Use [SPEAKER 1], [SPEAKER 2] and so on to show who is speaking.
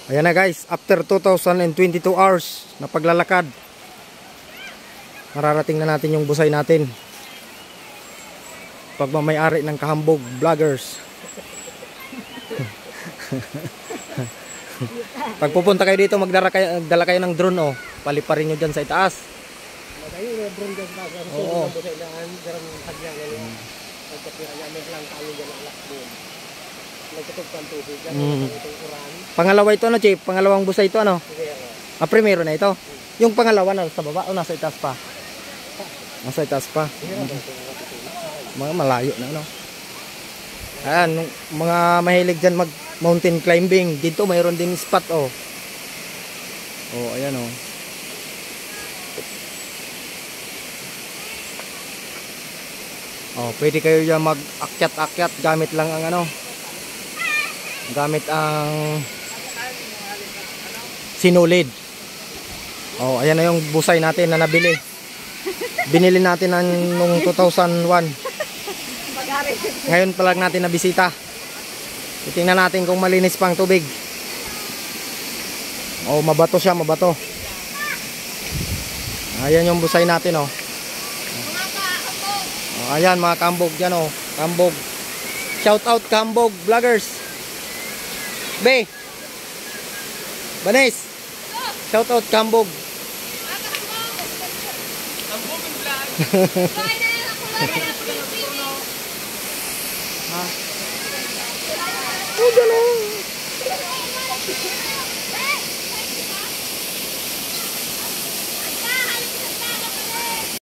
[SPEAKER 1] Ayan na guys, after 2022 hours na paglalakad, mararating na natin yung busay natin. Pagmamayari ng Kahambog Vloggers. Pag pupunta kayo dito, magdala kayo ng drone, oh. Paliparin nyo dyan sa itaas. Oo. Pangalawa ito, ano, Chief? Pangalawang busay ito, ano? Primero na ito. Yung pangalawa na sa baba o nasa itaas pa? Nasa itaas pa. Mga malayo na, ano? Ayan, mga mahilig dyan mag mountain climbing. Dito mayroon din spot, oh. Oh, ayan, oh. Oh, pwede kayo dyan mag-akyat-akyat gamit lang ang ano. Gamit ang sinulid. Oh, ayan na yung busay natin na nabili. Binili natin nung 2001. Ngayon pa lang natin nabisita. Titingnan natin kung malinis pang tubig. Oh, mabato siya, mabato. Ayan yung busay natin, oh. Oh, ayan mga Kahambog dyan, oh. Kahambog. Shout out Kahambog Vloggers. Be. Banis. Shout out Kahambog. Kahambog vlog. Ha? Oh, gano'n.